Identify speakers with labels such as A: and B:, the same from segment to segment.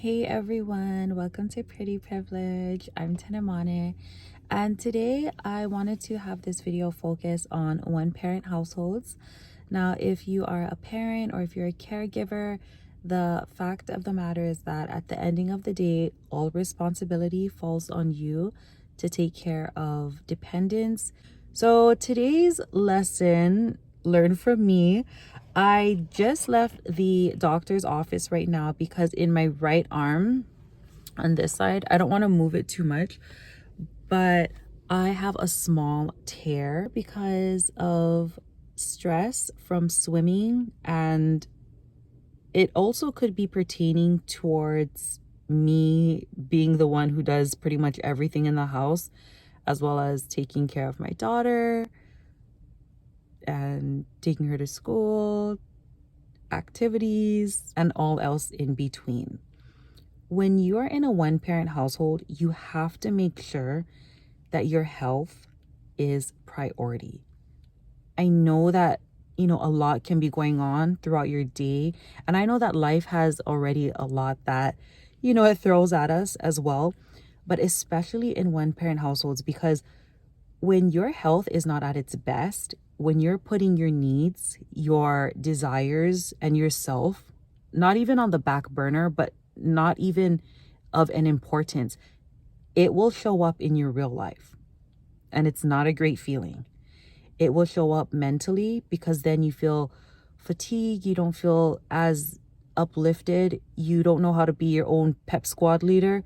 A: Hey everyone, welcome to Pretty Privilege. I'm Tenamane, and today I wanted to have this video focus on one parent households. Now, if you are a parent or if you're a caregiver, the fact of the matter is that at the ending of the day, all responsibility falls on you to take care of dependents. So today's lesson, learn from me. I just left the doctor's office right now because in my right arm on this side, I don't want to move it too much, but I have a small tear because of stress from swimming, and it also could be pertaining towards me being the one who does pretty much everything in the house, as well as taking care of my daughter and taking her to school, activities, and all else in between. When you are in a one-parent household, you have to make sure that your health is priority. I know that, a lot can be going on throughout your day, and I know that life has already a lot that, it throws at us as well, but especially in one-parent households, because when your health is not at its best, when you're putting your needs, your desires, and yourself, not even on the back burner, but not even of an importance, it will show up in your real life. And it's not a great feeling. It will show up mentally because then you feel fatigued, you don't feel as uplifted, you don't know how to be your own pep squad leader.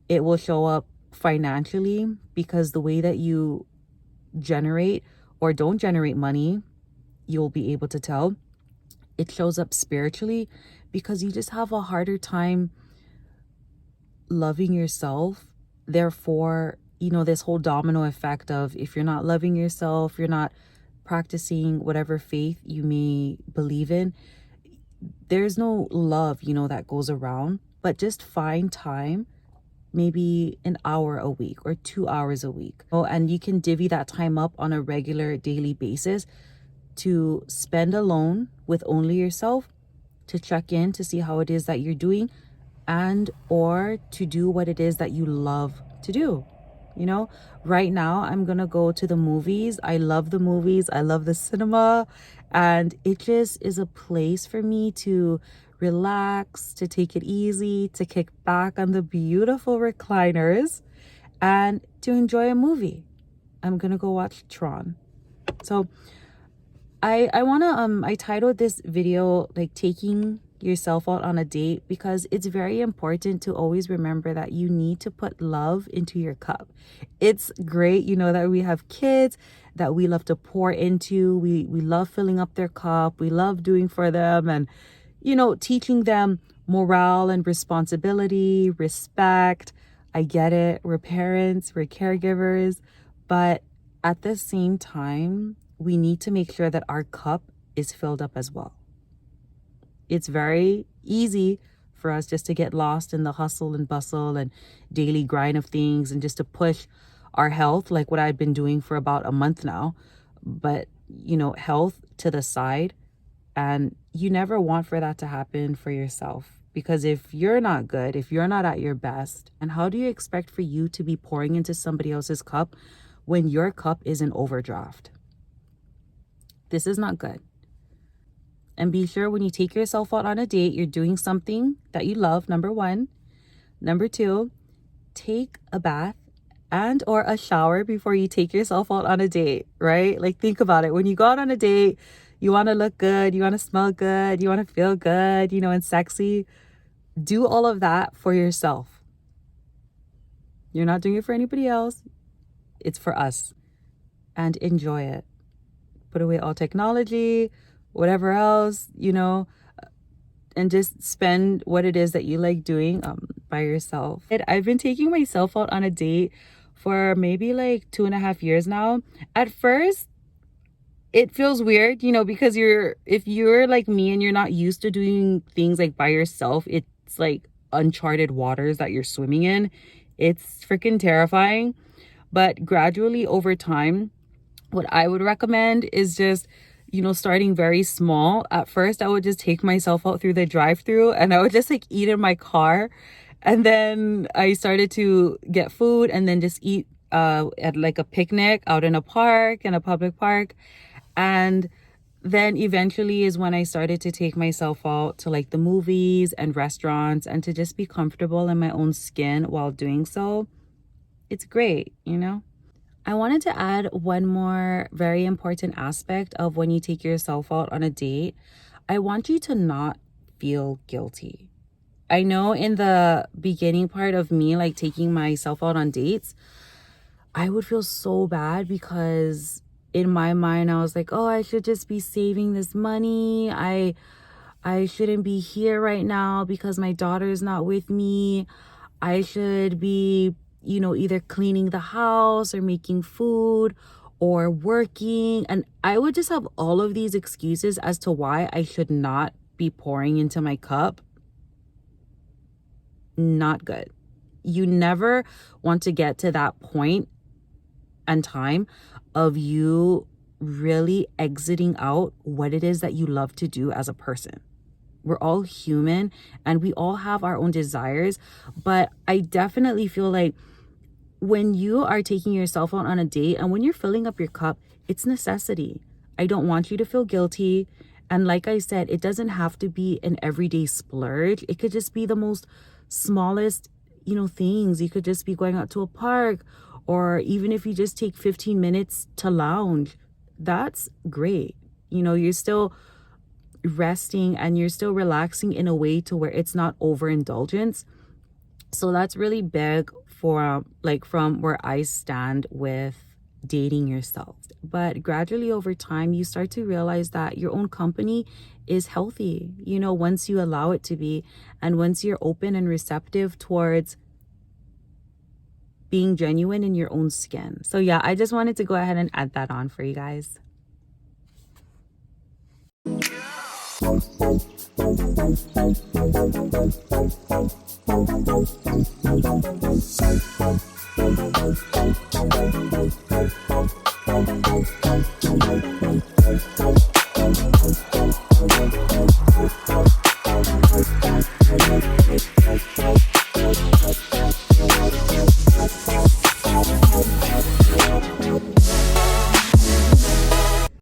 A: It will show up financially because the way that you generate or don't generate money, you'll be able to tell. It shows up spiritually because you just have a harder time loving yourself. Therefore, this whole domino effect of if you're not loving yourself, you're not practicing whatever faith you may believe in, there's no love, that goes around. But just find time, maybe an hour a week or 2 hours a week. Oh, and you can divvy that time up on a regular daily basis to spend alone with only yourself, to check in to see how it is that you're doing, and or to do what it is that you love to do. Right now I'm gonna go to the movies. I love the movies, I love the cinema, and it just is a place for me to relax, to take it easy, to kick back on the beautiful recliners and to enjoy a movie. I'm gonna go watch Tron. So I titled this video like taking yourself out on a date, because it's very important to always remember that you need to put love into your cup. It's great, that we have kids that we love to pour into. We love filling up their cup. We love doing for them and, teaching them morale and responsibility, respect. I get it. We're parents, we're caregivers, but at the same time, we need to make sure that our cup is filled up as well. It's very easy for us just to get lost in the hustle and bustle and daily grind of things and just to push our health, like what I've been doing for about a month now. But, health to the side. And you never want for that to happen for yourself. Because if you're not good, if you're not at your best, and how do you expect for you to be pouring into somebody else's cup when your cup is in overdraft? This is not good. And be sure when you take yourself out on a date, you're doing something that you love, number one. Number two, take a bath and or a shower before you take yourself out on a date, right? Like, think about it. When you go out on a date, you want to look good, you want to smell good, you want to feel good, and sexy. Do all of that for yourself. You're not doing it for anybody else. It's for us. And enjoy it. Put away all technology, whatever else, and just spend what it is that you like doing by yourself. I've been taking myself out on a date for maybe like 2.5 years now. At first, it feels weird, because if you're like me and you're not used to doing things like by yourself, it's like uncharted waters that you're swimming in. It's freaking terrifying. But gradually over time, what I would recommend is just starting very small. At first, I would just take myself out through the drive-through and I would just like eat in my car. And then I started to get food and then just eat at like a picnic out in a park, in a public park. And then eventually is when I started to take myself out to like the movies and restaurants and to just be comfortable in my own skin while doing so. It's great, I wanted to add one more very important aspect of when you take yourself out on a date. I want you to not feel guilty. I know in the beginning part of me, like taking myself out on dates, I would feel so bad because in my mind, I was like, oh, I should just be saving this money. I shouldn't be here right now because my daughter is not with me. I should be either cleaning the house or making food or working. And I would just have all of these excuses as to why I should not be pouring into my cup. Not good. You never want to get to that point and time of you really exiting out what it is that you love to do as a person. We're all human and we all have our own desires, but I definitely feel like when you are taking yourself out on a date and when you're filling up your cup, it's necessity. I don't want you to feel guilty. And like I said, it doesn't have to be an everyday splurge. It could just be the most smallest, things. You could just be going out to a park, or even if you just take 15 minutes to lounge, that's great. You're still resting and you're still relaxing in a way to where it's not overindulgence. So that's really big for from where I stand with dating yourself. But gradually over time, you start to realize that your own company is healthy, once you allow it to be, and once you're open and receptive towards being genuine in your own skin. So yeah, I just wanted to go ahead and add that on for you guys.